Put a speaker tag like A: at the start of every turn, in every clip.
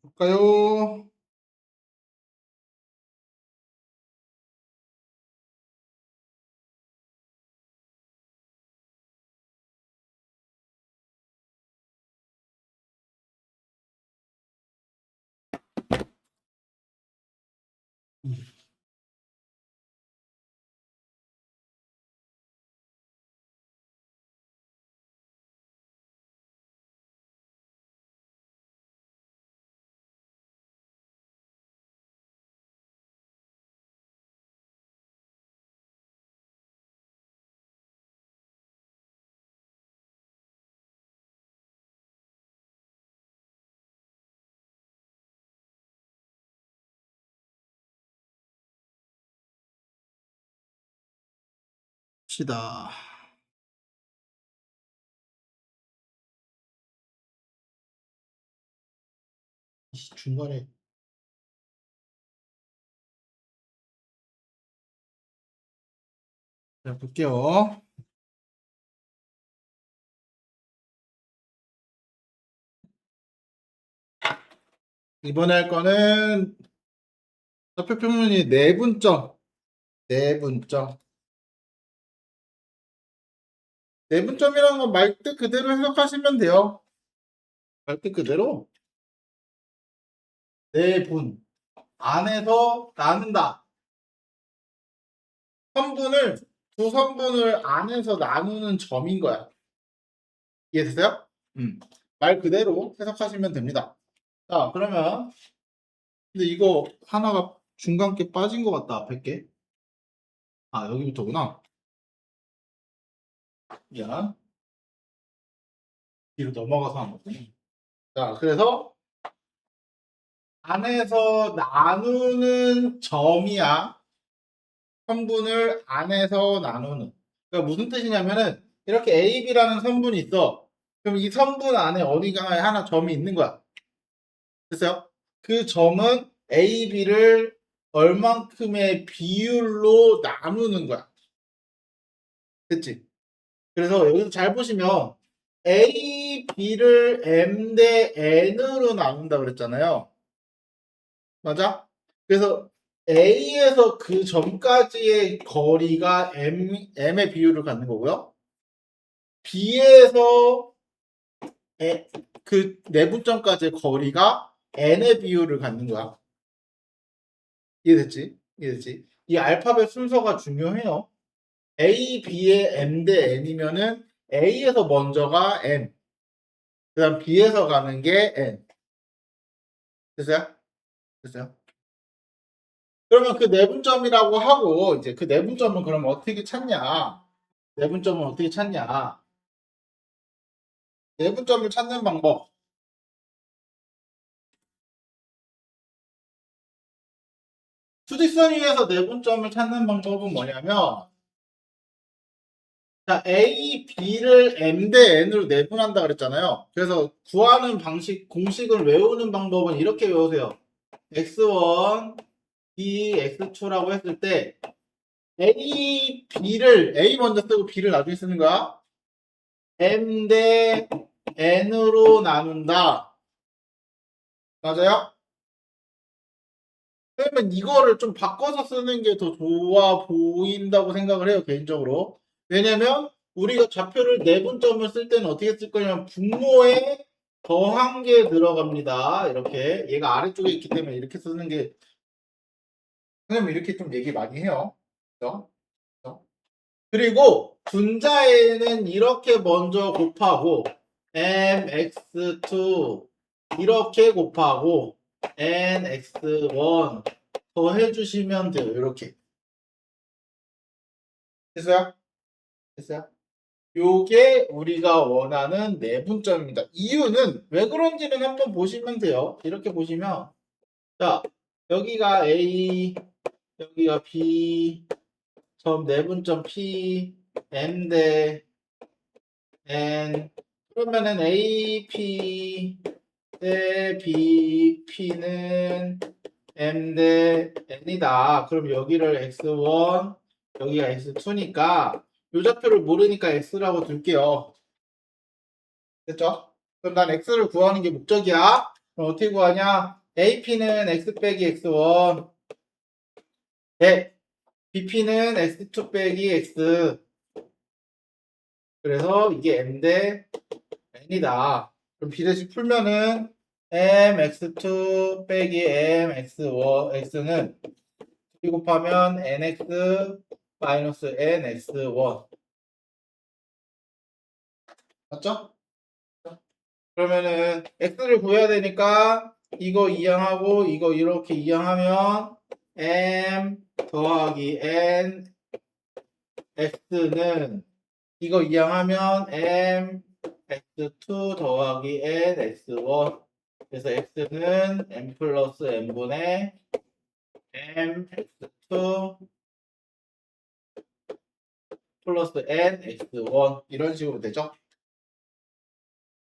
A: 볼까요? 시다. 중간에 자, 볼게요. 이번에 할 거는 좌표 평면이 내분점. 내분점. 내분점이라는 건 말 뜻 그대로 해석하시면 돼요. 말 뜻 그대로 내분 안에서 나눈다. 선분을 두 선분을 안에서 나누는 점인 거야. 이해되세요? 말 그대로 해석하시면 됩니다. 자, 그러면 근데 이거 하나가 중간 게 빠진 것 같다. 앞에 게. 아, 여기부터구나. 미안. 뒤로 넘어가서 한 거지. 자, 그래서 안에서 나누는 점이야. 선분을 안에서 나누는. 그러니까 무슨 뜻이냐면은 이렇게 A, B라는 선분이 있어. 그럼 이 선분 안에 어디가에 하나 점이 있는 거야. 됐어요? 그 점은 A, B를 얼만큼의 비율로 나누는 거야. 됐지? 그래서 여기서 잘 보시면 A, B를 M 대 N으로 나눈다 그랬잖아요. 맞아? 그래서 A에서 그 점까지의 거리가 M의 비율을 갖는 거고요. B에서 그 내분점까지의 거리가 N의 비율을 갖는 거야. 이해됐지? 이해됐지? 이 알파벳 순서가 중요해요. A, B의 M 대 N이면은 A에서 먼저가 M, 그 다음 B에서 가는 게 N. 됐어요? 됐어요? 그러면 그 내분점이라고 하고, 이제 그 내분점은 그럼 어떻게 찾냐? 내분점은 어떻게 찾냐? 내분점을 찾는 방법. 수직선 위에서 내분점을 찾는 방법은 뭐냐면, 자, A, B를 M 대 N으로 내분한다 그랬잖아요. 그래서 구하는 방식, 공식을 외우는 방법은 이렇게 외우세요. X1, B, X2라고 했을 때, A 먼저 쓰고 B를 나중에 쓰는 거야. M 대 N으로 나눈다. 맞아요? 그러면 이거를 좀 바꿔서 쓰는 게 더 좋아 보인다고 생각을 해요, 개인적으로. 왜냐면 우리가 좌표를 내분점을 쓸 때는 어떻게 쓸 거냐면 분모에 더한 게 들어갑니다. 이렇게 얘가 아래쪽에 있기 때문에 이렇게 쓰는 게 선생님 이렇게 좀 얘기 많이 해요. 그죠? 그죠? 그리고 분자에는 이렇게 먼저 곱하고 mx2 이렇게 곱하고 nx1 더 해주시면 돼요. 이렇게. 됐어요? 됐어요? 요게 우리가 원하는 내분점입니다. 이유는 왜 그런지는 한번 보시면 돼요. 이렇게 보시면 자 여기가 A 여기가 B 점 내분점 P M 대 N 그러면은 A P 대 B P는 M 대 N이다. 그럼 여기를 X1 여기가 X2니까 요 좌표를 모르니까 X라고 둘게요. 됐죠? 그럼 난 x를 구하는 게 목적이야. 그럼 어떻게 구하냐? AP는 x 빼기 x1, BP는 x2 빼기 x. 그래서 이게 m 대 n이다. 그럼 비례식 풀면은 mx2 빼기 mx1, x는 2 곱하면 nx 마이너스 nx1. 맞죠? 그러면은 x를 구해야 되니까 이거 이항하고 이거 이렇게 이항하면 m 더하기 n x는 이거 이항하면 m x2 더하기 n x1. 그래서 x는 m 플러스 n분의 m x2 플러스 n x1 이런 식으로 되죠?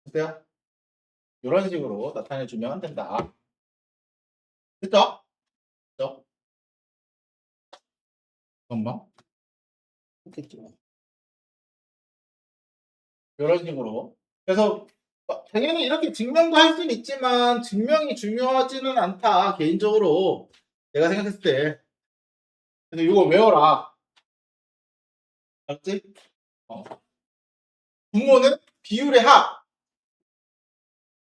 A: 됐어요? 이런 식으로 나타내주면 된다. 됐죠? 됐죠? 잠깐만. 됐겠죠? 이런 식으로. 그래서 당연히 이렇게 증명도 할 수는 있지만 증명이 중요하지는 않다. 개인적으로 내가 생각했을 때. 근데 이거 외워라. 알았지? 분모는 비율의 합.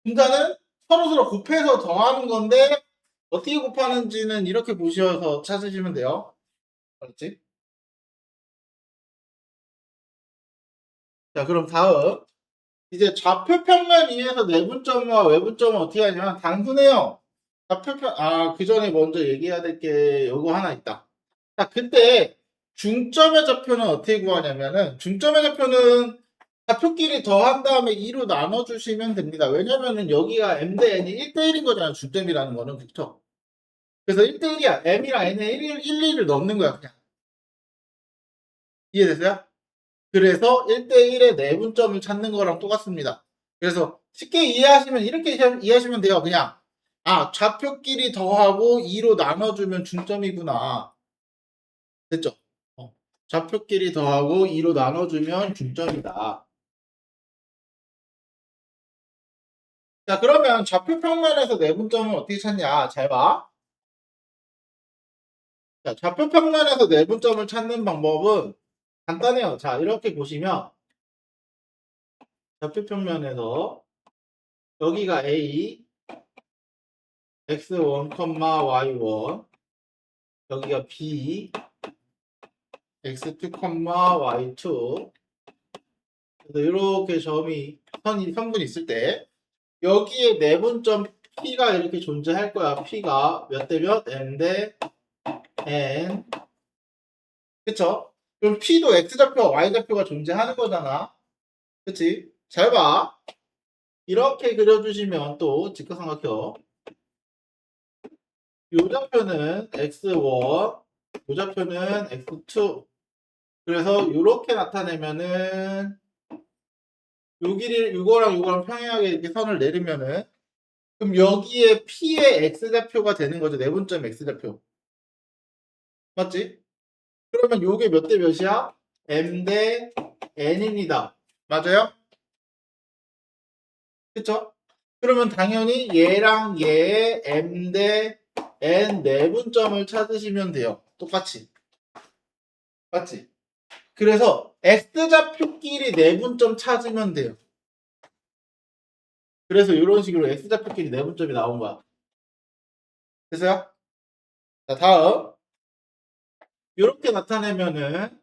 A: 분자는 서로서로 곱해서 더하는 건데 어떻게 곱하는지는 이렇게 보셔서 찾으시면 돼요. 알았지? 자, 그럼 다음. 이제 좌표 평면 위에서 내분점과 외분점은 어떻게 하냐면 단순해요. 그 전에 먼저 얘기해야 될 게 요거 하나 있다. 자, 그때 중점의 좌표는 어떻게 구하냐면은 중점의 좌표는 좌표끼리 더한 다음에 2로 나눠주시면 됩니다. 왜냐면은 여기가 m 대 n이 1대1인 거잖아요. 중점이라는 거는. 그쵸? 그래서 1대1이야. m이랑 n에 1, 1을 넣는 거야. 그냥. 이해됐어요? 그래서 1대1의 내분점을 찾는 거랑 똑같습니다. 그래서 쉽게 이해하시면 이렇게 이해하시면 돼요. 그냥 좌표끼리 더하고 2로 나눠주면 중점이구나. 됐죠? 좌표끼리 더하고 2로 나눠주면 중점이다. 자, 그러면 좌표 평면에서 내분점은 어떻게 찾냐? 잘 봐. 자, 좌표 평면에서 내분점을 찾는 방법은 간단해요. 자, 이렇게 보시면 좌표 평면에서 여기가 A, x1, y1, 여기가 B, x2, y2. 그래서 이렇게 선분이 있을 때 여기에 내분점 P가 이렇게 존재할 거야. P가 몇 대 몇? M 대 N. 그쵸? 그럼 P도 X좌표와 Y좌표가 존재하는 거잖아. 그치? 잘 봐. 이렇게 그려주시면 또 직각삼각형. 요 좌표는 X1, 요 좌표는 X2. 그래서 이렇게 나타내면은 요거랑 평행하게 이렇게 선을 내리면은 그럼 여기에 P의 X좌표가 되는 거죠. 내분점 X좌표. 맞지? 그러면 요게 몇 대 몇이야? M 대 N입니다. 맞아요? 그쵸? 그러면 당연히 얘랑 얘의 M 대 N 내분점을 찾으시면 돼요. 똑같이. 맞지? 그래서 X좌표끼리 내분점 찾으면 돼요. 그래서 이런 식으로 X좌표끼리 내분점이 나온 거야. 됐어요? 자, 다음. 이렇게 나타내면은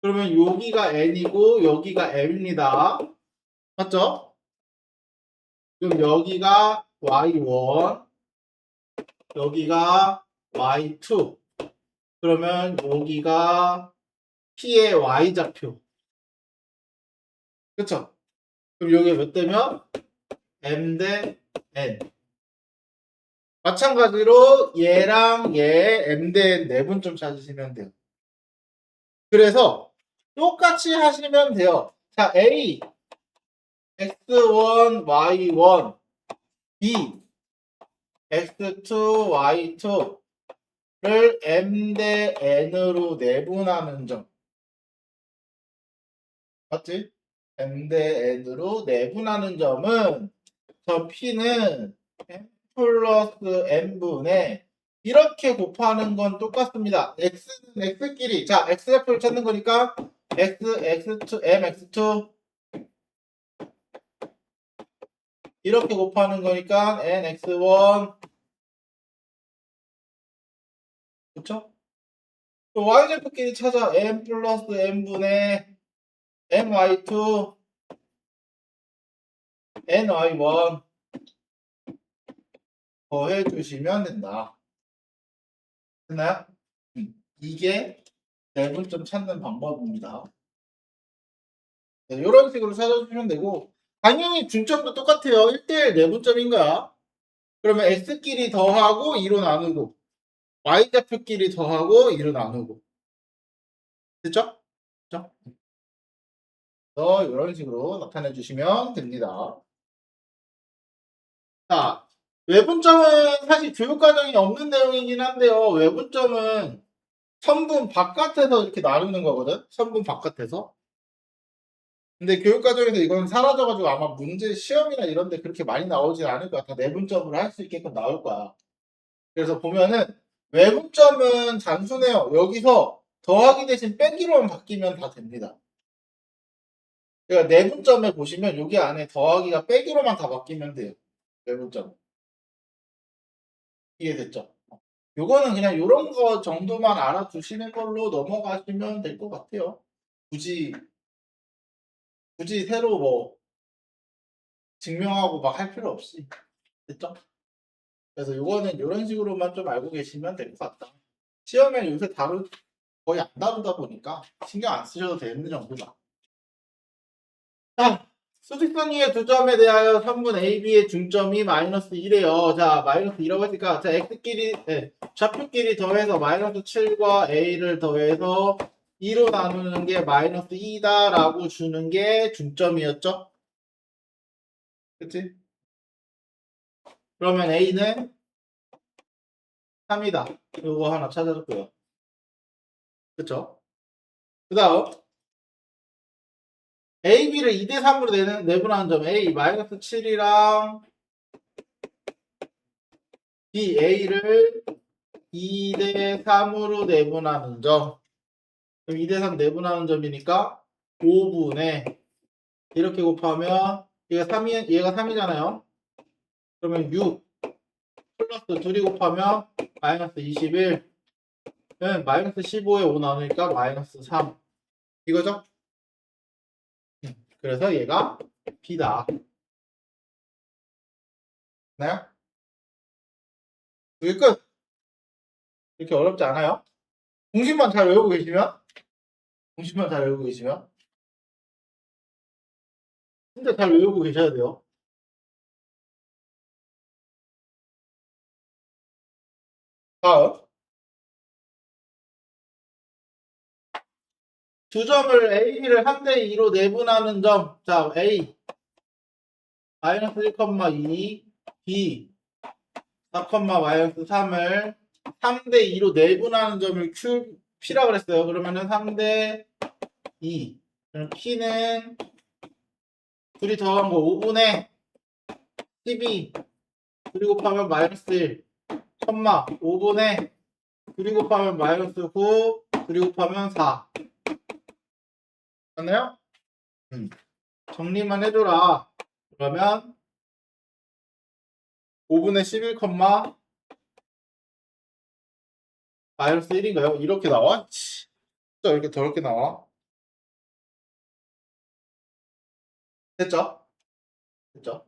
A: 그러면 여기가 N이고 여기가 M입니다. 맞죠? 그럼 여기가 Y1, 여기가 Y2. 그러면 여기가 P의 Y좌표. 그쵸? 그럼 여기 몇 대면? M 대 N. 마찬가지로 얘랑 얘 M 대 N 내분점 찾으시면 돼요. 그래서 똑같이 하시면 돼요. 자, A, X1, Y1, B, X2, Y2를 M 대 N으로 내분하는 점. 맞지? m 대 n으로 내분하는 점은 저 p는 m 플러스 n분의 이렇게 곱하는 건 똑같습니다. x는 x끼리 자 x좌표를 찾는 거니까 x, x2, m, x2 이렇게 곱하는 거니까 n, x1 그쵸? y좌표끼리 찾아 m 플러스 n분의 my2 ny1 더해주시면 된다. 됐나요? 이게 내분점 찾는 방법입니다. 네, 이런 식으로 찾아주시면 되고 당연히 중점도 똑같아요. 1대1 내분점인 거야. 그러면 x끼리 더하고 2로 나누고 y좌표끼리 더하고 2로 나누고 됐죠? 됐죠? 이런 식으로 나타내 주시면 됩니다. 자, 외분점은 사실 교육과정이 없는 내용이긴 한데요. 외분점은 선분 바깥에서 이렇게 나누는 거거든. 선분 바깥에서. 근데 교육과정에서 이건 사라져가지고 아마 문제 시험이나 이런 데 그렇게 많이 나오진 않을 거야. 다 내분점으로 할 수 있게끔 나올 거야. 그래서 보면은 외분점은 단순해요. 여기서 더하기 대신 빼기로만 바뀌면 다 됩니다. 그러니까 내분점에 보시면 여기 안에 더하기가 빼기로만 다 바뀌면 돼요. 외분점. 이해됐죠? 요거는 그냥 요런 거 정도만 알아두시는 걸로 넘어가시면 될 것 같아요. 굳이 새로 뭐 증명하고 막 할 필요 없이. 됐죠? 그래서 요거는 요런 식으로만 좀 알고 계시면 될 것 같다. 시험에 요새 거의 안 다루다 보니까 신경 안 쓰셔도 되는 정도다. 자, 수직선 위의 두 점에 대하여 선분 AB의 중점이 마이너스 1이에요. 자, 마이너스 2라고 했으니까, 자, x끼리, 좌표끼리 더해서 마이너스 7과 a를 더해서 2로 나누는 게 마이너스 2다라고 주는 게 중점이었죠? 그치? 그러면 a는 3이다. 요거 하나 찾아줬고요. 그쵸? 그 다음, a, b를 2대 3으로 내분하는 점, a 마이너스 7이랑 b, a를 2대 3으로 내분하는 점. 그럼 2대 3 내분하는 점이니까 5분의 이렇게 곱하면 얘가 3이잖아요. 그러면 6 플러스 2이 곱하면 마이너스 21은 마이너스 15에 5 나누니까 마이너스 3 이거죠? 그래서 얘가 B다. 네? 여기 끝! 이렇게 어렵지 않아요? 공식만 잘 외우고 계시면 진짜 잘 외우고 계셔야 돼요. 다음 두 점을 A를 3대 2로 내분하는 점. 자, A 마이너스 1,2 B 4, 마이너스 3을 3대 2로 내분하는 점을 P라 그랬어요. 그러면은 3대 2. 그럼 P는 둘이 더한 거 5분의 12 그리고 곱하면 마이너스 1 5분의 그리고 곱하면 마이너스 9 그리고 곱하면 4 맞나요? 정리만 해줘라. 그러면 5분의 11, 마이너스 1인가요? 이렇게 나와? 진짜 이렇게 더럽게 나와? 됐죠? 됐죠?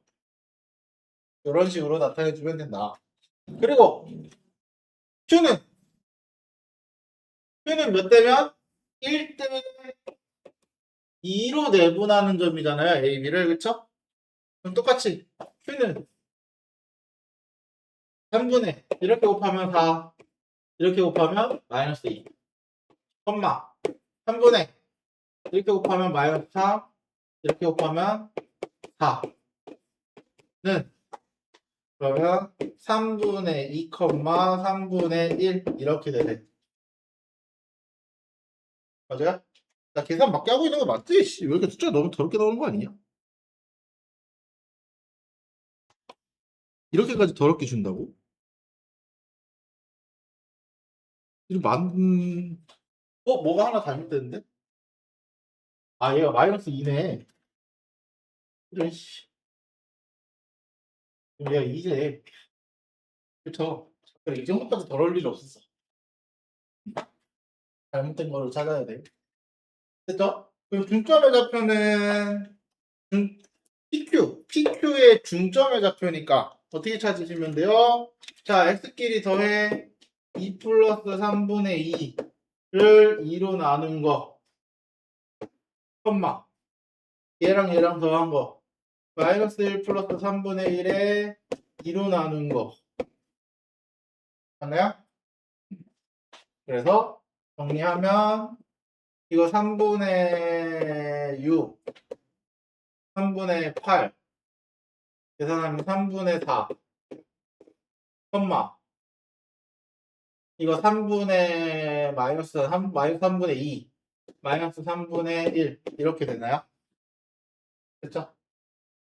A: 이런 식으로 나타내주면 된다. 그리고 Q는 몇 대면 1대 2로 내분하는 점이잖아요. A, B를 그쵸? 그럼 똑같이 Q는 3분의 이렇게 곱하면 4 이렇게 곱하면 마이너스 2 3분의 이렇게 곱하면 마이너스 3 이렇게 곱하면 4는 그러면 3분의 2, 3분의 1 이렇게 되네. 맞아요? 나 계산 맞게 하고 있는 거 맞지? 씨, 왜 이렇게 숫자 너무 더럽게 나오는 거 아니냐? 이렇게까지 더럽게 준다고? 이거 뭐가 하나 잘못됐는데? 아, 얘가 마이너스 2네. 이런, 씨. 얘가 2네. 그쵸? 그래, 이 정도까지 더러울 일이 없었어. 잘못된 거를 찾아야 돼. 됐죠? 그럼 중점의 좌표는 PQ의 중점의 좌표니까 어떻게 찾으시면 돼요? 자, x끼리 더해 2 플러스 3분의 2를 2로 나눈 거, 컴마. 얘랑 더한 거, 마이너스 1 플러스 3분의 1에 2로 나눈 거. 맞나요? 그래서 정리하면 이거 3분의 6, 3분의 8, 계산하면 3분의 4, 컴마. 이거 3분의 마이너스 3분의 2, 마이너스 3분의 1 이렇게 되나요? 그쵸?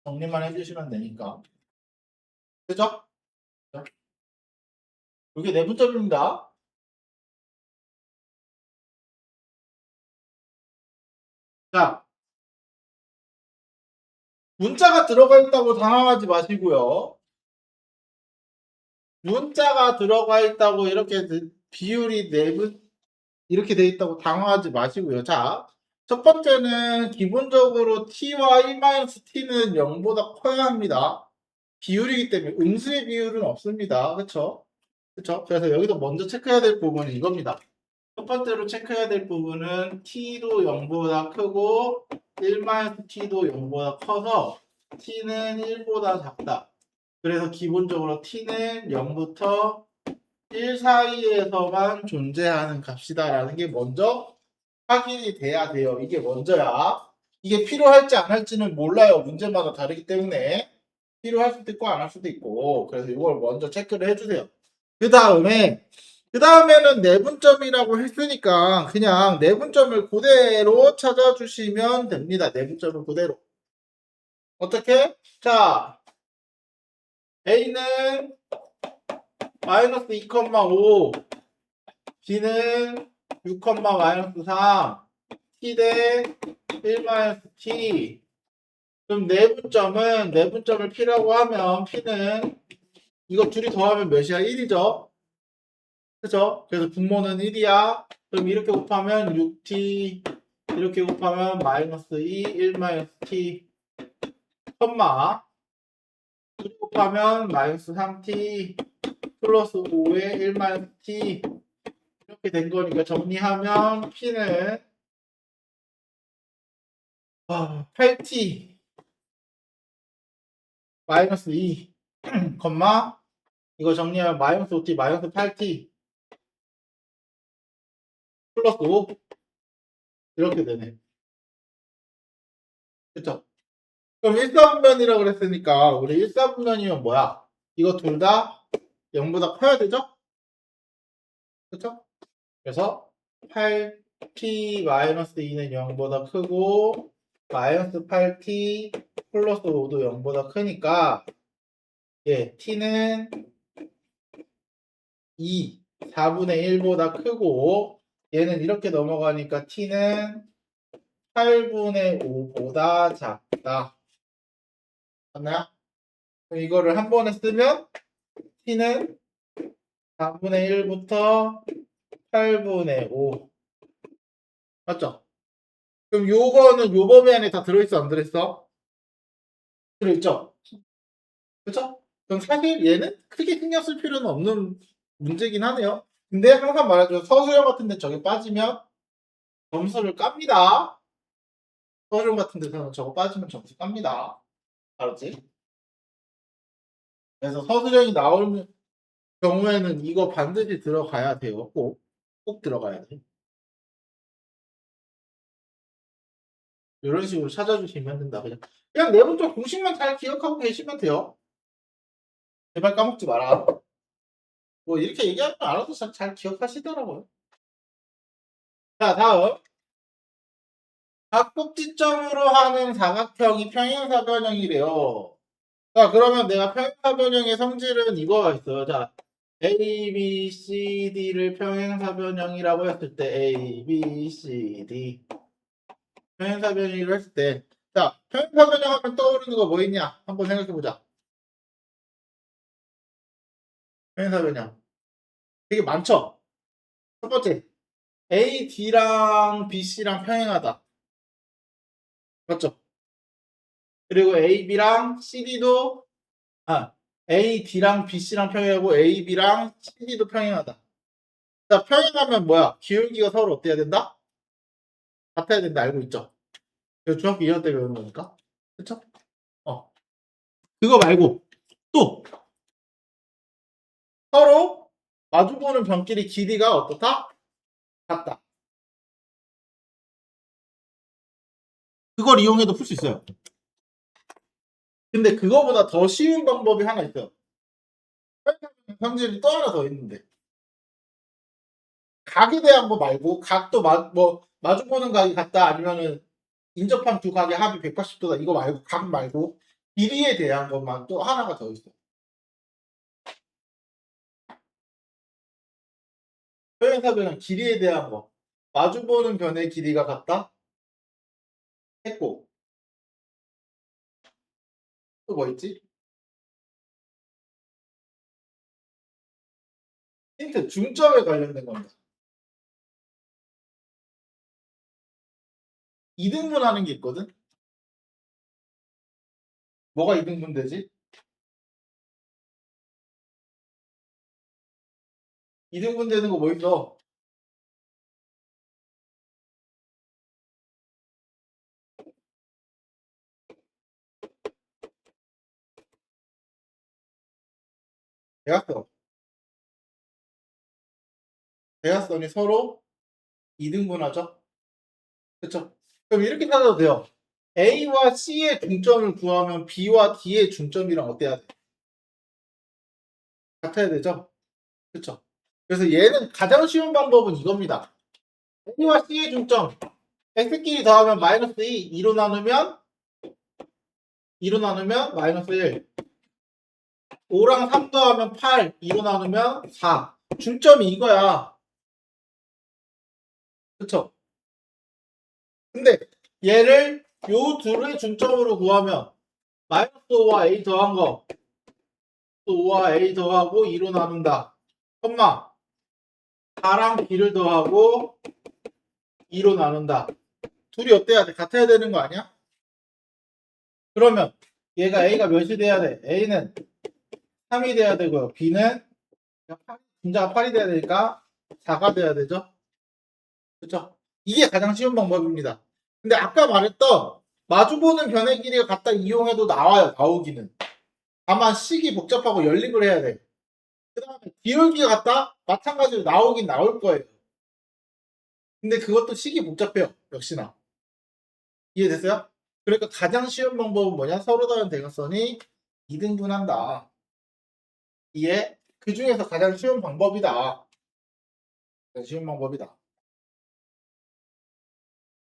A: 정리만 해주시면 되니까. 그죠? 이게 내분점입니다. 자, 문자가 들어가 있다고 당황하지 마시고요. 문자가 들어가 있다고 이렇게 비율이 내분 이렇게 돼 있다고 당황하지 마시고요. 자, 첫 번째는 기본적으로 t와 1-t는 0보다 커야 합니다. 비율이기 때문에 음수의 비율은 없습니다. 그쵸? 그쵸? 그래서 여기도 먼저 체크해야 될 부분은 이겁니다. 첫 번째로 체크해야 될 부분은 t도 0보다 크고 1-t도 0보다 커서 t는 1보다 작다. 그래서 기본적으로 t는 0부터 1 사이에서만 존재하는 값이다라는 게 먼저 확인이 돼야 돼요. 이게 먼저야. 이게 필요할지 안 할지는 몰라요. 문제마다 다르기 때문에 필요할 수도 있고 안 할 수도 있고. 그래서 이걸 먼저 체크를 해주세요. 그 다음에는 내분점이라고 했으니까 그냥 내분점을 그대로 찾아주시면 됩니다. 내분점을 그대로. 어떻게? 자, A는 마이너스 2,5, B는 6, 마이너스 3, T 대 1-T. 그럼 내분점을 P라고 하면 P는 이거 둘이 더하면 몇이야? 1이죠? 그죠? 그래서 분모는 1이야. 그럼 이렇게 곱하면 6t, 이렇게 곱하면 마이너스 2, 1-t, 컴마. 이렇게 곱하면 마이너스 3t, 플러스 5에 1-t. 이렇게 된 거니까 정리하면 p는 8t, 마이너스 2, 컴마. 이거 정리하면 마이너스 5t, 마이너스 8t, 플러스 5. 이렇게 되네. 그쵸? 그럼 1사분면이라고 그랬으니까 우리 1사분면이면 뭐야? 이거 둘 다 0보다 커야 되죠? 그쵸? 그래서 8t-2는 0보다 크고 마이너스 8t 플러스 5도 0보다 크니까 t는 2, 4분의 1보다 크고 얘는 이렇게 넘어가니까 t는 8분의 5보다 작다. 맞나요? 그럼 이거를 한 번에 쓰면 t는 4분의 1부터 8분의 5. 맞죠? 그럼 요거는 요 범위 안에 다 들어있어, 안 들어있어? 들어있죠? 그쵸? 그럼 사실 얘는 크게 신경 쓸 필요는 없는 문제긴 하네요. 근데 항상 말하죠. 서술형 같은 데 저게 빠지면 점수를 깝니다. 서술형 같은 데서는 저거 빠지면 점수 깝니다. 알았지? 그래서 서술형이 나올 경우에는 이거 반드시 들어가야 돼요. 꼭 들어가야 돼. 이런 식으로 찾아주시면 된다. 그냥 내부적 공식만 잘 기억하고 계시면 돼요. 제발 까먹지 마라. 뭐 이렇게 얘기하면 알아서 잘 기억하시더라고요. 자, 다음. 각국지점으로 하는 사각형이 평행사변형이래요. 자, 그러면 내가 평행사변형의 성질은 이거가 있어요. 자, A, B, C, D를 평행사변형이라고 했을 때 A, B, C, D 평행사변형이라고 했을 때 자, 평행사변형 하면 떠오르는 거 뭐 있냐? 한번 생각해보자. 평행사변형 되게 많죠? 첫 번째 A, D랑 B, C랑 평행하다. 맞죠? 그리고 A, B랑 C, D도 A, D랑 B, C랑 평행하고 A, B랑 C, D도 평행하다. 자, 평행하면 뭐야? 기울기가 서로 어때야 된다? 같아야 된다. 알고 있죠? 이거 중학교 2학년 때 배우는 거니까. 그쵸? 어. 그거 말고 또 서로 마주보는 변끼리 길이가 어떻다? 같다. 그걸 이용해도 풀 수 있어요. 근데 그거보다 더 쉬운 방법이 하나 있어요. 성질이 또 하나 더 있는데 각에 대한 거 말고 각도 마주보는 각이 같다 아니면은 인접한 두 각의 합이 180도다 이거 말고 각 말고 길이에 대한 것만 또 하나가 더 있어. 표현사변은 길이에 대한 거 마주보는 변의 길이가 같다 했고 또 뭐 있지? 힌트 중점에 관련된 겁니다. 이등분하는 게 있거든. 뭐가 이등분 되지? 이등분 되는 거 뭐 있어? 대각선. 대각선이 서로 이등분하죠. 그렇죠? 그럼 이렇게 찾아도 돼요. A와 C의 중점을 구하면 B와 D의 중점이랑 어때야 돼? 같아야 되죠? 그렇죠? 그래서 얘는 가장 쉬운 방법은 이겁니다. A와 C의 중점 x끼리 더하면 마이너스 2, 2로 나누면 마이너스 1, 5랑 3 더하면 8, 2로 나누면 4. 중점이 이거야. 그쵸? 근데 얘를 요 둘의 중점으로 구하면 마이너스 5와 a 더한 거, 또 5와 a 더하고 2로 나눈다. 콤마 4랑 b를 더하고 2로 나눈다. 둘이 어때야 돼? 같아야 되는 거 아니야? 그러면 얘가 a가 몇이 돼야 돼? a는 3이 돼야 되고요. b는 분자가 8이 돼야 되니까 4가 돼야 되죠. 그렇죠? 이게 가장 쉬운 방법입니다. 근데 아까 말했던 마주보는 변의 길이가 같다 이용해도 나와요. 나오기는. 다만 식이 복잡하고 연립을 해야 돼. 그 다음에 기울기가 같다? 마찬가지로 나오긴 나올 거예요. 근데 그것도 식이 복잡해요. 역시나. 이해됐어요? 그러니까 가장 쉬운 방법은 뭐냐? 서로 다른 대각선이 이등분한다. 이게 그 중에서 가장 쉬운 방법이다. 쉬운 방법이다.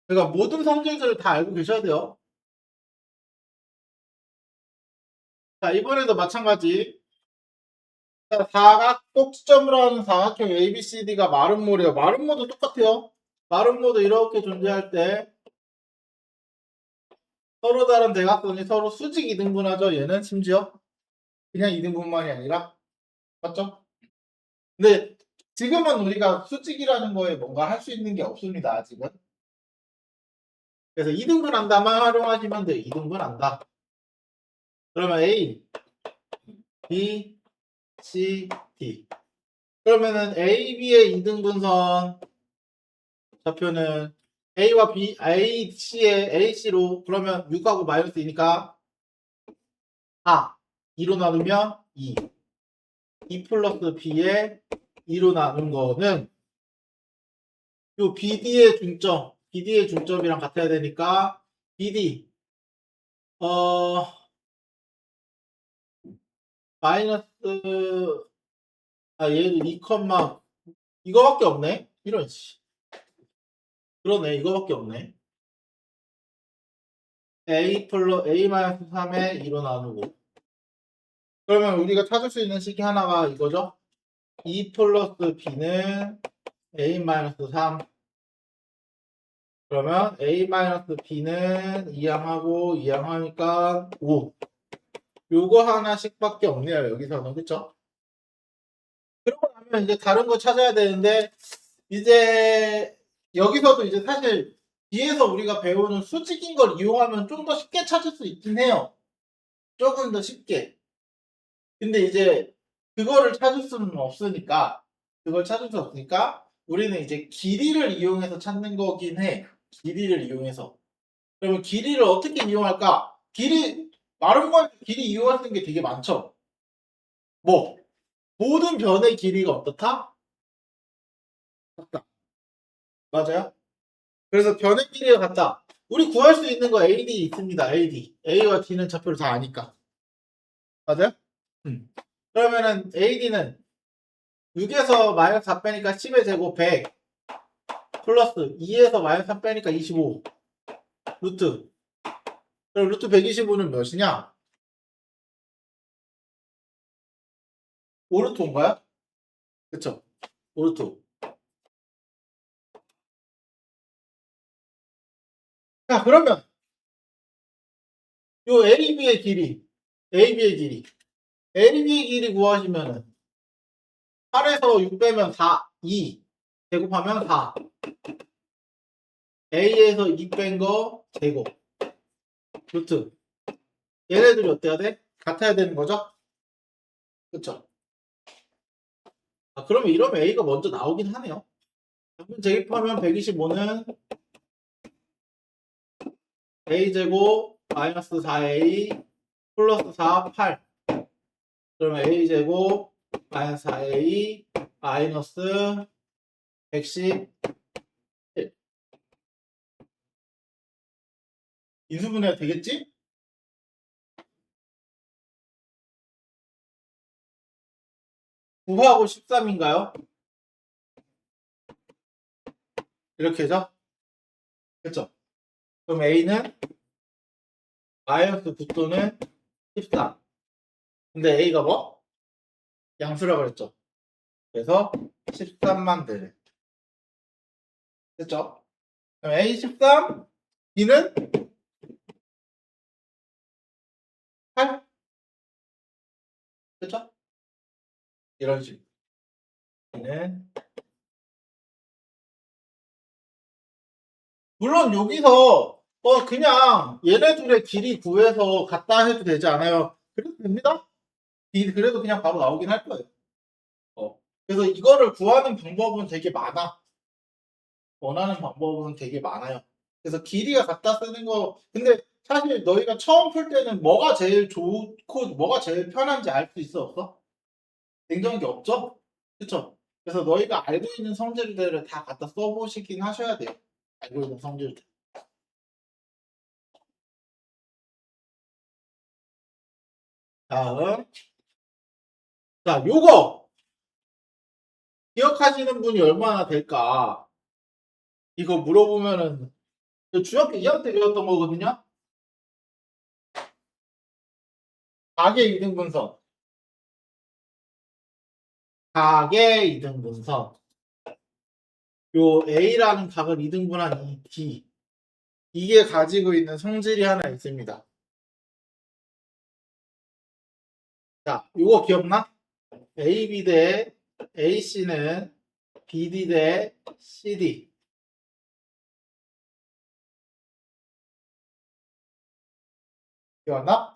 A: 그러니까 모든 성질들을 다 알고 계셔야 돼요. 자, 이번에도 마찬가지. 자, 사각 꼭지점으로 하는 사각형 ABCD가 마름모래요. 마름모도 똑같아요. 마름모도 이렇게 존재할 때 서로 다른 대각선이 서로 수직 이등분하죠. 얘는 심지어 그냥 이등분만이 아니라 맞죠? 근데 지금은 우리가 수직이라는 거에 뭔가 할 수 있는 게 없습니다. 아직은. 그래서 이등분한다만 활용하시면 돼요. 이등분한다. 그러면 A, B, C, D. 그러면은 A, B의 이등분선 좌표는 A와 B, AC의 AC로 그러면 6하고 마이너스 2니까 4. 2로 나누면 2. 2 플러스 B의 2로 나눈 거는 요 BD의 중점이랑 같아야 되니까 BD 어 마이너스 얘도 2, 이거밖에 없네. 이런 씨. 그러네. 이거밖에 없네. a 플러스 a-3의 2로 나누고 그러면 우리가 찾을 수 있는 식이 하나가 이거죠. 2 플러스 b는 a-3 그러면 a-b는 이항하고 이항하니까 5 요거 하나씩밖에 없네요. 여기서는 그쵸? 그러고 나면 이제 다른 거 찾아야 되는데 이제 여기서도 이제 사실 뒤에서 우리가 배우는 수직인 걸 이용하면 좀 더 쉽게 찾을 수 있긴 해요. 조금 더 쉽게. 근데 이제 그거를 찾을 수는 없으니까 그걸 찾을 수 없으니까 우리는 이제 길이를 이용해서 찾는 거긴 해. 길이를 이용해서. 그러면 길이를 어떻게 이용할까? 길이 마른 거에 길이 이용할 수 있는 게 되게 많죠. 뭐 모든 변의 길이가 어떻다? 같다. 맞아요? 그래서 변의 길이가 같다. 우리 구할 수 있는 거 AD 있습니다. AD. A와 D는 좌표를 다 아니까. 맞아요? 그러면은 AD는 6에서 마이너스 4 빼니까 10의 제곱 100 플러스 2에서 마이너스 3 빼니까 25 루트. 그럼 루트 125는 몇이냐? 5루트 온가요? 그쵸? 5루트. 자, 그러면 요 AB의 길이, AB의 길이, AB의 길이 구하시면은 8에서 6 빼면 4, 2 제곱하면 4. A에서 2 뺀 거 제곱. 루트. 얘네들이 어때야 돼? 같아야 되는 거죠? 그쵸? 아, 그러면 이러면 A가 먼저 나오긴 하네요. 그럼 제곱하면 125는 A제곱 마이너스 4A 플러스 4, 8. 그러면 A제곱 마이너스 4A 마이너스 110. 인수분해가 되겠지? 구 하고 13인가요? 이렇게죠? 그쵸? 그럼 A는 마이너스 9 또는 14. 근데 A가 뭐? 양수라고 그랬죠? 그래서 13만 되네. 됐죠? 그럼 A13, B는 8. 그쵸? 이런 식으로. B는 물론 여기서 그냥 얘네들의 길이 구해서 갖다 해도 되지 않아요? 그래도 됩니다. 그래도 그냥 바로 나오긴 할 거예요. 그래서 이거를 구하는 방법은 되게 많아. 원하는 방법은 되게 많아요. 그래서 길이가 갖다 쓰는 거 근데 사실 너희가 처음 풀 때는 뭐가 제일 좋고 뭐가 제일 편한지 알 수 있어 없어? 냉정한 게 없죠? 그쵸? 그래서 너희가 알고 있는 성질들을 다 갖다 써보시긴 하셔야 돼요. 알고 있는 성질들. 다음. 자, 요거 기억하시는 분이 얼마나 될까? 이거 물어보면은 중학교 2학년 때 배웠던 거거든요. 각의 이등분선. 각의 이등분선. 요 A라는 각을 이등분한 이 D. 이게 가지고 있는 성질이 하나 있습니다. 자, 요거 기억나? AB 대 AC는 BD 대 CD. 기억나?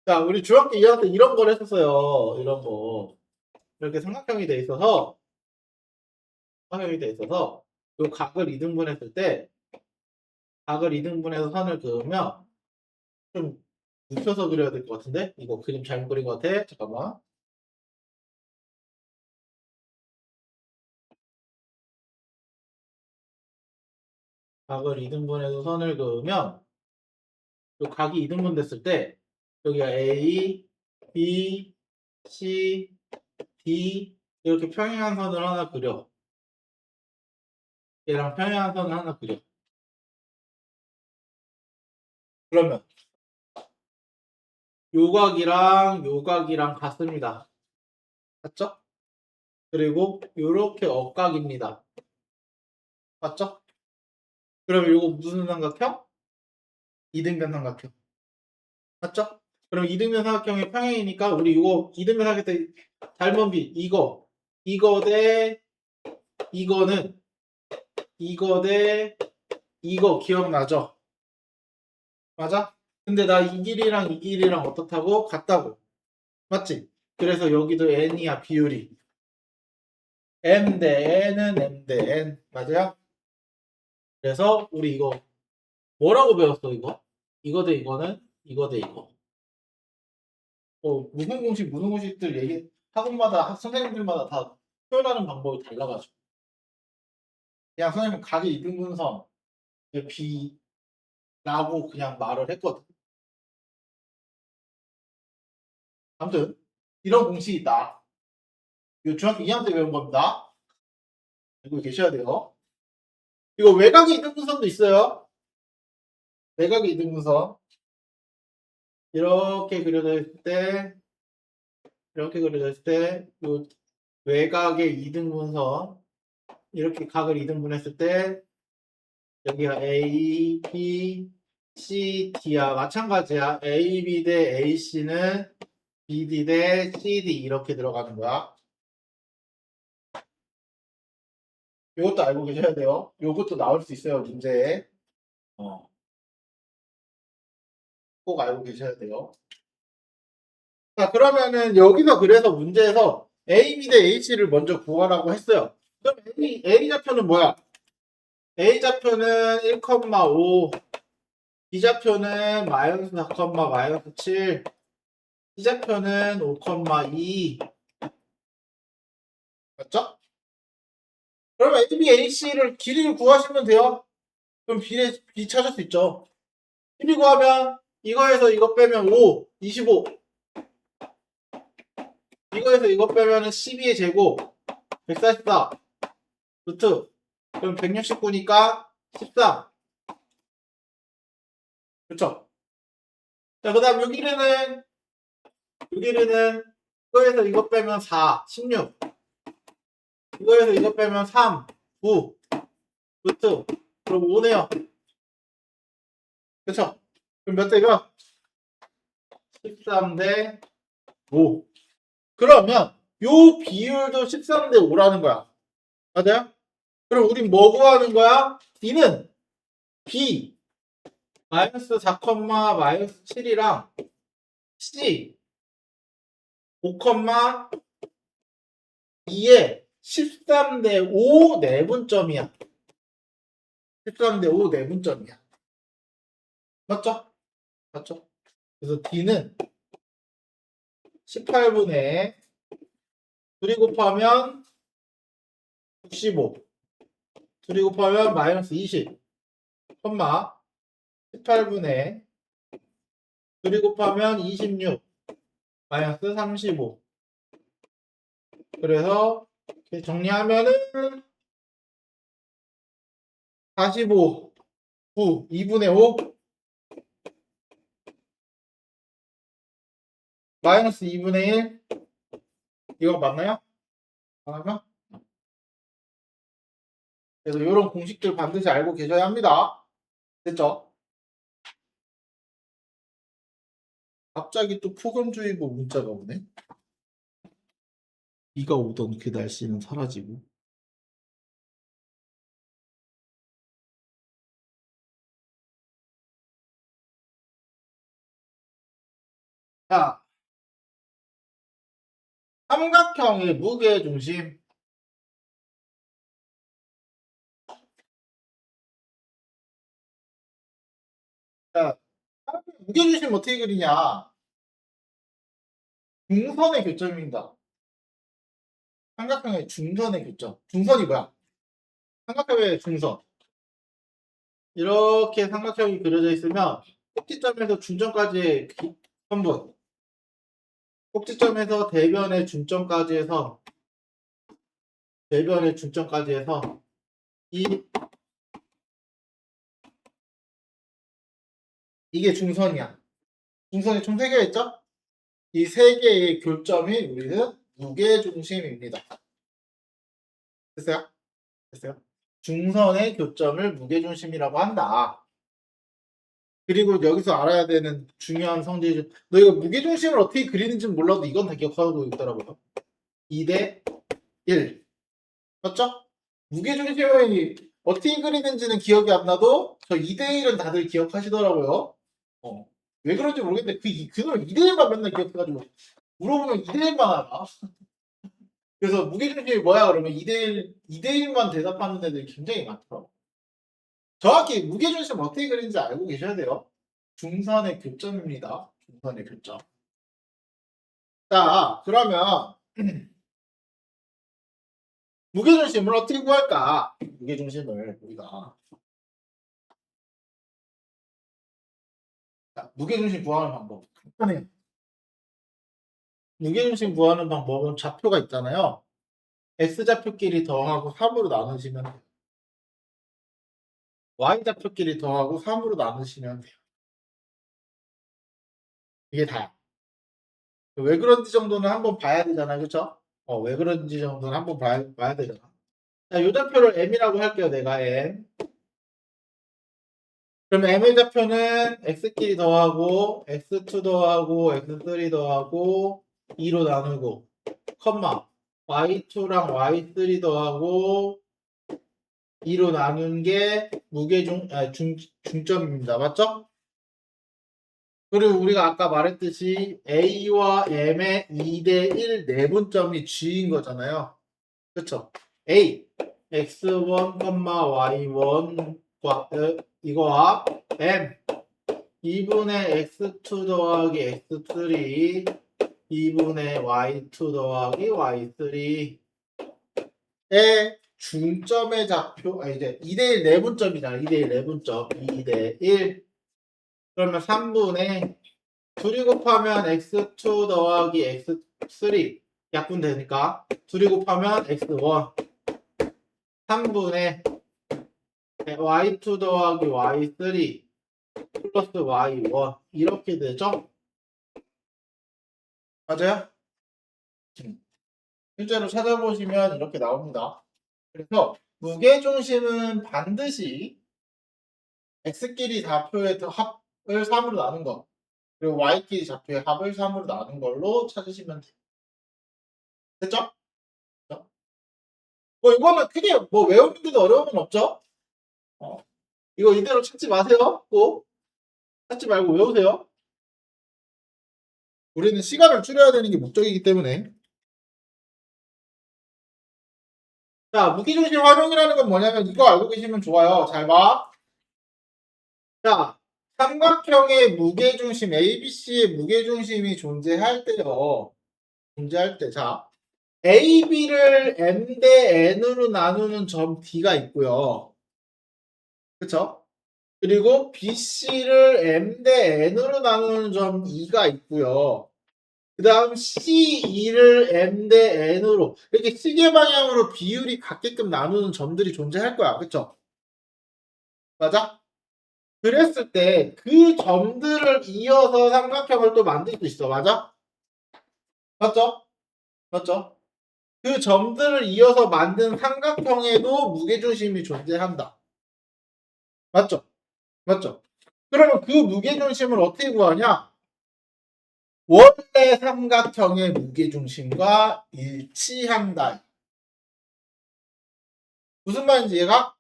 A: 자, 우리 중학교 2학년 때 이런 걸 했었어요. 이런 거. 이렇게 삼각형이 돼 있어서, 삼각형이 돼 있어서, 요 각을 이등분했을 때, 각을 이등분해서 선을 그으면, 좀 눕혀서 그려야 될 것 같은데? 이거 그림 잘못 그린 것 같아. 잠깐만. 각을 이등분해서 선을 그으면, 요 각이 이등분 됐을 때, 여기가 A, B, C, D, 이렇게 평행한 선을 하나 그려. 얘랑 평행한 선을 하나 그려. 그러면 요각이랑 같습니다. 맞죠? 그리고 요렇게 억각입니다. 맞죠? 그럼 요거 무슨 삼각형? 이등변 삼각형. 맞죠? 그럼 이등변 삼각형의 평행이니까 우리 이거 이등변 삼각형 닮은 비 이거 대 이거는 이거 대 이거 기억나죠? 맞아? 근데 나 이 길이랑 어떻다고? 같다고. 맞지? 그래서 여기도 n이야 비율이. m 대 n은 m 대 n. 맞아요? 그래서 우리 이거 뭐라고 배웠어 이거? 이거 대 이거는 이거 대 이거. 무슨 공식들 얘기 학원마다 선생님들마다 다 표현하는 방법이 달라가지고 그냥 선생님 각의 이등분선 B라고 그냥 말을 했거든. 아무튼 이런 공식이 있다. 이거 중학교 2학년 때 배운 겁니다. 알고 계셔야 돼요. 이거 외곽의 이등분선도 있어요. 외곽의 이등분선 이렇게 그려져 있을 때 이렇게 그려져 있을 때 이 외곽의 이등분선 이렇게 각을 이등분했을 때 여기가 A, B, C, D야. 마찬가지야. A, B 대 A, C는 B, D 대 C, D 이렇게 들어가는 거야. 이것도 알고 계셔야 돼요. 이것도 나올 수 있어요, 문제에. 어, 꼭 알고 계셔야 돼요. 자, 그러면은 여기서 그래서 문제에서 A, B 대 A, C를 먼저 구하라고 했어요. 그럼 A 좌표는 뭐야? A 좌표는 1,5, B 좌표는 마이너스 4, 마이너스 7, C 좌표는 5,2. 맞죠? 그럼 AB, AC를 길이를 구하시면 돼요. 그럼 B 찾을 수 있죠. 길이 구하면 이거에서 이거 빼면 5, 25. 이거에서 이거 빼면 12의 제곱, 144. 루트. 그럼 169니까 13. 그렇죠? 자, 그 다음 요 길이는 이거에서 이거 빼면 4, 16. 이거에서 이거 빼면 3, 9. 루트. 그럼 5네요. 그렇죠? 그럼 몇 대가? 13 대 5. 그러면 요 비율도 13 대 5라는 거야. 맞아요? 그럼 우린 뭐 구하는 거야? D는 B 마이너스 4, 마이너스 7이랑 C 5, 2에 13 대 5 내분점이야. 13 대 5 내분점이야. 맞죠? 맞죠? 그래서 D는 18분의 2 곱하면 65 2 곱하면 마이너스 20 18분의 2 곱하면 26 마이너스 35. 그래서 이렇게 정리하면은 45, 9, 2분의 5 마이너스 2분의 1 이거 맞나요? 맞나요? 그래서 이런 공식들 반드시 알고 계셔야 합니다. 됐죠? 갑자기 또 폭염주의보 문자가 오네. 비가 오던 그 날씨는 사라지고. 자, 삼각형의 무게 중심. 자, 무게 중심 어떻게 그리냐? 중선의 교점입니다. 삼각형의 중선의 교점. 중선이 뭐야? 삼각형의 중선. 이렇게 삼각형이 그려져 있으면 꼭지점에서 중점까지의 선분. 꼭지점에서 대변의 중점까지 해서 이 이게 중선이야. 중선이 총 3개 있죠? 이 3개의 교점이 우리는 무게중심입니다. 됐어요? 됐어요? 중선의 교점을 무게중심이라고 한다. 그리고 여기서 알아야 되는 중요한 성질, 너 이거 무게중심을 어떻게 그리는지 몰라도 이건 다 기억하고 있더라고요. 2대 1. 맞죠? 무게중심을 어떻게 그리는지는 기억이 안 나도 저 2대 1은 다들 기억하시더라고요. 왜 그런지 모르겠는데 그놈 2대 1만 맨날 기억해가지고 물어보면 2대 1만 알아. 그래서 무게중심이 뭐야 그러면 2대 1만 대답하는 애들이 굉장히 많더라고. 정확히 무게중심 어떻게 그리는지 알고 계셔야 돼요. 중선의 교점입니다. 중선의 교점. 자, 그러면 무게중심을 어떻게 구할까? 무게중심을 우리가 자, 무게중심 구하는 방법. 간단해요. 무게중심 구하는 방법은 좌표가 있잖아요. X좌표끼리 더하고 3으로 나누시면 돼요. Y좌표끼리 더하고 3으로 나누시면 돼요. 이게 다야. 왜 그런지 정도는 한번 봐야 되잖아요. 그쵸? 왜 그런지 정도는 한번 봐야 되잖아. 자, 요 좌표를 M이라고 할게요. 내가 M. 그럼 M의 좌표는 X끼리 더하고 X2 더하고 X3 더하고 2로 나누고 컴마 Y2랑 Y3 더하고 2로 나눈 게 중점입니다. 맞죠? 그리고 우리가 아까 말했듯이 A와 M의 2대1 내분점이 G인 거잖아요. 그쵸? A, X1, Y1과 이거와 M 2분의 X2 더하기 X3 2분의 Y2 더하기 Y3의 중점의 좌표 이제 2대1 내분점이잖아. 2대1 내분점 2대1 그러면 3분의 둘이 곱하면 x2 더하기 x3 약분 되니까 둘이 곱하면 x1 3분의 y2 더하기 y3 플러스 y1 이렇게 되죠? 맞아요? 실제로 찾아보시면 이렇게 나옵니다. 그래서 무게중심은 반드시 x끼리 좌표의 합을 3으로 나눈 거 그리고 y끼리 좌표의 합을 3으로 나눈 걸로 찾으시면 돼요. 됐죠? 뭐 이거는 크게 뭐 외우는데도 어려움은 없죠? 어, 이거 이대로 찾지 마세요. 꼭 찾지 말고 외우세요. 우리는 시간을 줄여야 되는 게 목적이기 때문에. 자, 무기중심 활용이라는 건 뭐냐면 이거 알고 계시면 좋아요. 잘 봐. 자, 삼각형의 무게중심, ABC의 무게중심이 존재할 때요. 존재할 때, 자, AB를 M 대 N으로 나누는 점 D가 있고요. 그쵸? 그리고 BC를 M 대 N으로 나누는 점 E가 있고요. 그 다음 C2를 M 대 N으로 이렇게 시계 방향으로 비율이 같게끔 나누는 점들이 존재할 거야. 그쵸? 맞아? 그랬을 때 그 점들을 이어서 삼각형을 또 만들 수 있어. 맞아? 맞죠? 맞죠? 그 점들을 이어서 만든 삼각형에도 무게중심이 존재한다. 맞죠? 맞죠? 그러면 그 무게중심을 어떻게 구하냐? 원래 삼각형의 무게중심과 일치한다. 무슨 말인지 이해가?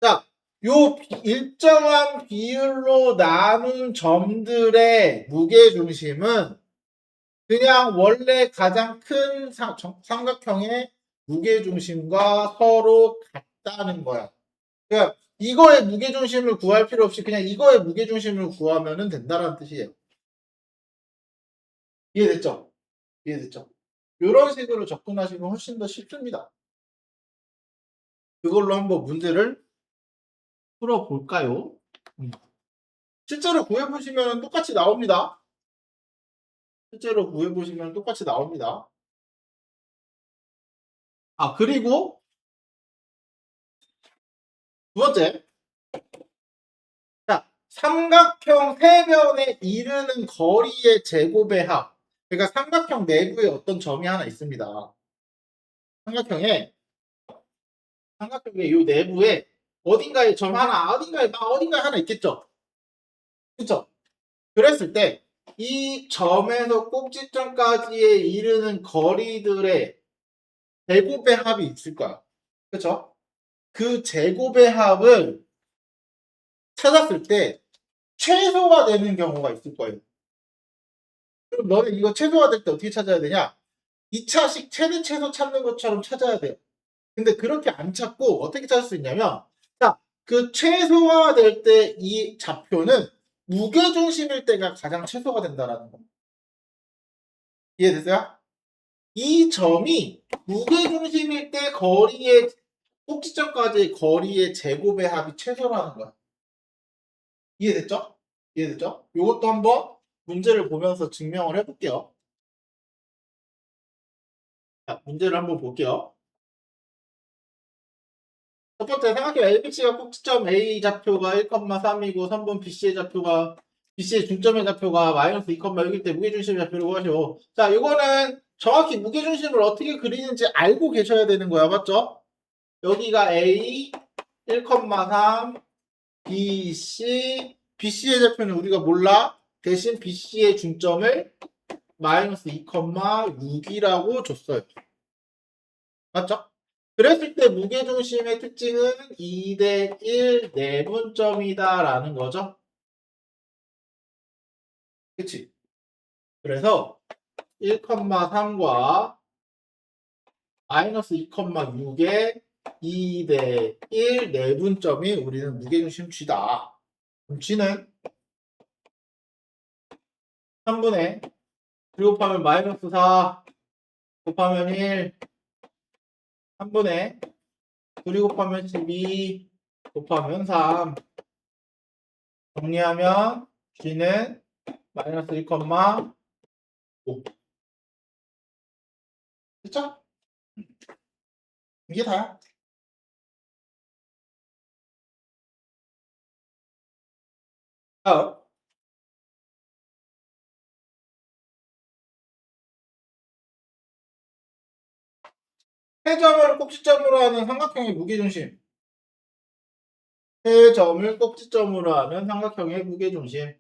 A: 자, 요 일정한 비율로 나눈 점들의 무게중심은 그냥 원래 가장 큰 삼각형의 무게중심과 서로 같다는 거야. 그러니까 이거의 무게중심을 구할 필요 없이 그냥 이거의 무게중심을 구하면 된다는 뜻이에요. 이해됐죠? 이해됐죠? 이런 식으로 접근하시면 훨씬 더 쉽습니다. 그걸로 한번 문제를 풀어볼까요? 실제로 구해보시면 똑같이 나옵니다. 실제로 구해보시면 똑같이 나옵니다. 그리고 두 번째. 자, 삼각형 세 변에 이르는 거리의 제곱의 합. 그러니까 삼각형 내부에 어떤 점이 하나 있습니다. 삼각형의 이 내부에 어딘가에 점 하나, 어딘가에 하나 있겠죠. 그렇죠? 그랬을 때 이 점에서 꼭지점까지에 이르는 거리들의 제곱의 합이 있을 거야. 그렇죠? 그 제곱의 합을 찾았을 때 최소가 되는 경우가 있을 거예요. 그럼 너는 이거 최소가 될 때 어떻게 찾아야 되냐? 2차식 최대 최소 찾는 것처럼 찾아야 돼요. 근데 그렇게 안 찾고 어떻게 찾을 수 있냐면, 자, 그 최소화 될 때 이 좌표는 무게중심일 때가 가장 최소가 된다라는 거. 이해됐어요? 이 점이 무게중심일 때 거리의 꼭지점까지의 거리의 제곱의 합이 최소라는 거야. 이해됐죠? 이해됐죠? 이것도 한번 문제를 보면서 증명을 해볼게요. 자, 문제를 한번 볼게요. 첫 번째 생각해. ABC가 꼭지점 A 좌표가 1,3이고 3번 BC의 중점의 좌표가 마이너스 2,6일 때 무게중심 좌표를 구하시오. 자, 이거는 정확히 무게중심을 어떻게 그리는지 알고 계셔야 되는 거야. 맞죠? 여기가 A 1,3 BC의 좌표는 우리가 몰라. 대신 BC의 중점을 마이너스 2,6이라고 줬어요. 맞죠? 그랬을 때 무게중심의 특징은 2대1 내분점이다라는 거죠. 그치? 그래서 1,3과 마이너스 2,6의 2대1 내분점이 우리는 무게중심 G다. 그럼 G는 3분의 3 곱하면 마이너스 4 곱하면 1 3분의 2 곱하면 12 곱하면 3 정리하면 G는 마이너스 1,5 됐죠? 이게 다야. 다음 해점을 꼭지점으로 하는 삼각형의 무게중심. 해점을 꼭지점으로 하는 삼각형의 무게중심.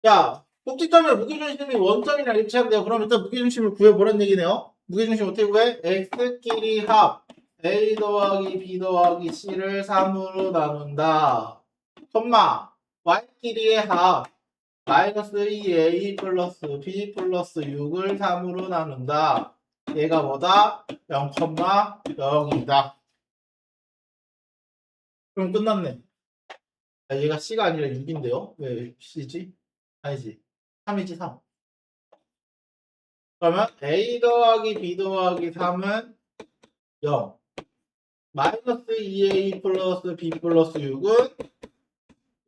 A: 자, 꼭지점의 무게중심이 원점이랑 일치한대요. 그럼 일단 무게중심을 구해보란 얘기네요. 무게중심 어떻게 구해? x끼리 합 a 더하기 b 더하기 c를 3으로 나눈다. y끼리의 합 마이너스 2a 플러스 b 플러스 6을 3으로 나눈다. 얘가 뭐다? 0,0이다. 그럼 끝났네. 아, 얘가 c가 아니라 6인데요? 왜 c지? 아니지. 3이지 3. 그러면 a 더하기 b 더하기 3은 0. 마이너스 2a 플러스 b 플러스 6은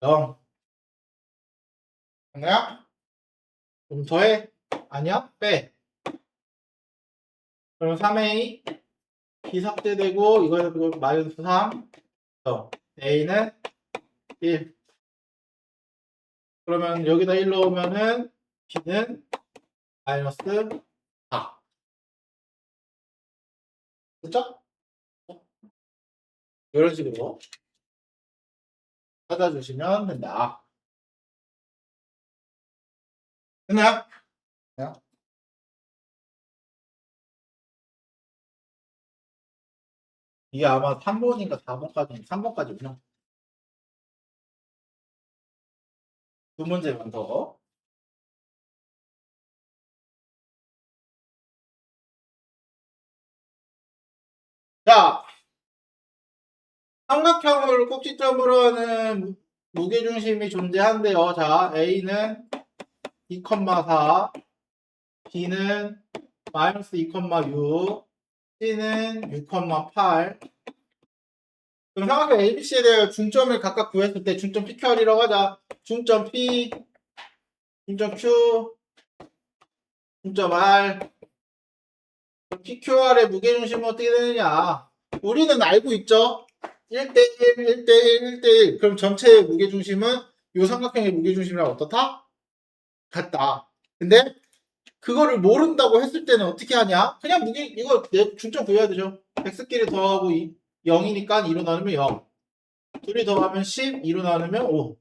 A: 0. 아니야? 그럼 더해? 아니야? 빼. 그럼 3a b 삭제되고 이거에서 마이너스 3 0. a는 1. 그러면 여기다 1 넣으면은 b는 마이너스 4. 됐죠? 이런 식으로 찾아주시면 된다. 됐나요? 이게 아마 3번인가 4번까지, 3번까지 오나? 두 문제만 더. 자, 삼각형을 꼭지점으로 하는 무게중심이 존재한대요. 자, A는 2,4, B는 마이너스 2,6, C는 6,8. 그럼 삼각형 ABC에 대해 중점을 각각 구했을 때 중점 PQR이라고 하자. 중점 P, 중점 Q, 중점 R. PQR의 무게중심은 어떻게 되느냐? 우리는 알고 있죠? 1대1, 1대1, 1대1. 그럼 전체의 무게중심은 요 삼각형의 무게중심이랑 어떻다? 같다. 근데 그거를 모른다고 했을 때는 어떻게 하냐? 그냥 이거 중점 구해야 되죠. x끼리 더하고 0이니까 2로 나누면 0. 둘이 더하면 10, 2로 나누면 5.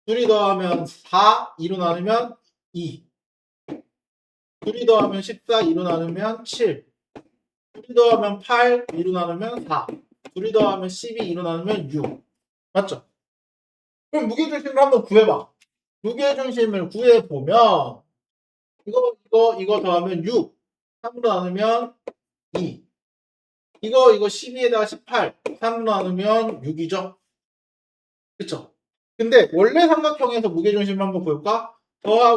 A: 둘이 더하면 4, 2로 나누면 2. 둘이 더하면 14, 2로 나누면 7. 둘이 더하면 8, 2로 나누면 4. 둘이 더하면 12, 2로 나누면 6. 맞죠? 그럼 무게중심을 한번 구해봐. 무게중심을 구해보면 이거 더하면 6. 3으로 나누면 2. 이거 12에다가 18. 3으로 나누면 6이죠? 그쵸? 근데 원래 삼각형에서 무게중심 한번 볼까? 더하면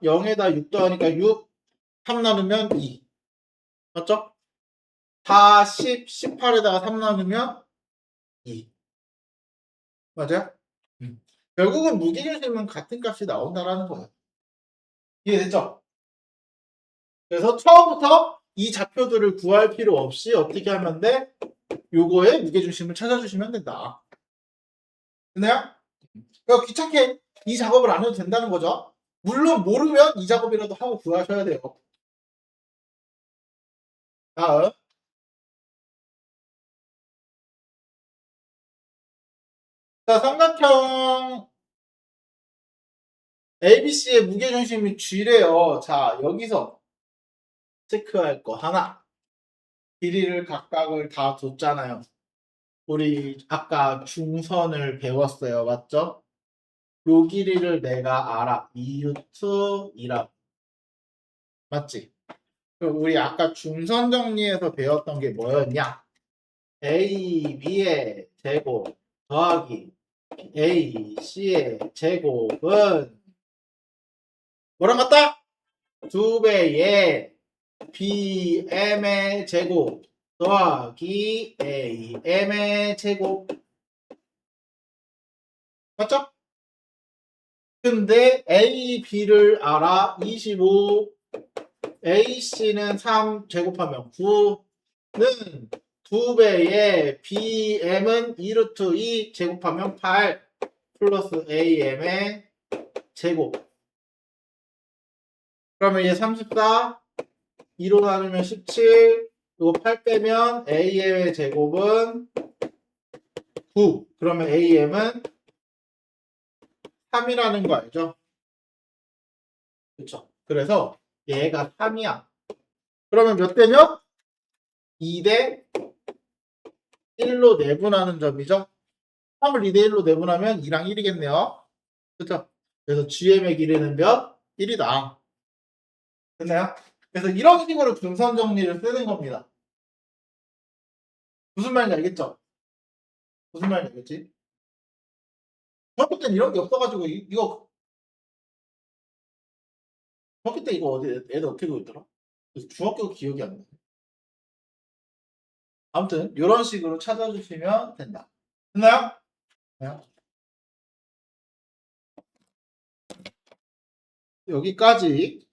A: 0에다 6 더하니까 6. 3 나누면 2. 맞죠? 4, 10, 18에다가 3 나누면 2. 맞아요? 결국은 무게중심은 같은 값이 나온다라는 거예요. 이해됐죠? 그래서 처음부터 이 좌표들을 구할 필요 없이 어떻게 하면 돼? 요거의 무게중심을 찾아주시면 된다. 됐나요? 그러니까 귀찮게 이 작업을 안 해도 된다는 거죠. 물론 모르면 이 작업이라도 하고 구하셔야 돼요. 다음. 자, 삼각형 ABC의 무게중심이 G래요. 자, 여기서 체크할 거 하나. 길이를 각각을 다 줬잖아요. 우리 아까 중선을 배웠어요. 맞죠? 요 길이를 내가 알아. 2루트 2라. 맞지? 그럼 우리 아까 중선 정리에서 배웠던 게 뭐였냐? A, B의 제곱 더하기 A, C의 제곱은 뭐랑 같다? 2배의 BM의 제곱 더하기 AM의 제곱. 맞죠? 근데 A, B를 알아. 25. AC는 3 제곱하면 9는 2배의 BM은 2루트 2 제곱하면 8 플러스 AM의 제곱. 그러면 얘 34, 2로 나누면 17, 이거 8 빼면 AM의 제곱은 9. 그러면 AM은 3이라는 거 알죠? 그쵸? 그래서 얘가 3이야. 그러면 몇 대면? 2대 1로 내분하는 점이죠? 3을 2대 1로 내분하면 2랑 1이겠네요. 그쵸? 그래서 GM의 길이는 몇? 1이다. 됐나요? 그래서 이런 식으로 분선 정리를 쓰는 겁니다. 무슨 말인지 알겠죠? 무슨 말인지 알겠지? 중학교 때는 이런 게 없어가지고 이거 중학교 때 이거 어디 애들 어떻게 배웠더라? 중학교 기억이 안 나. 아무튼 이런 식으로 찾아주시면 된다. 됐나요? 네. 여기까지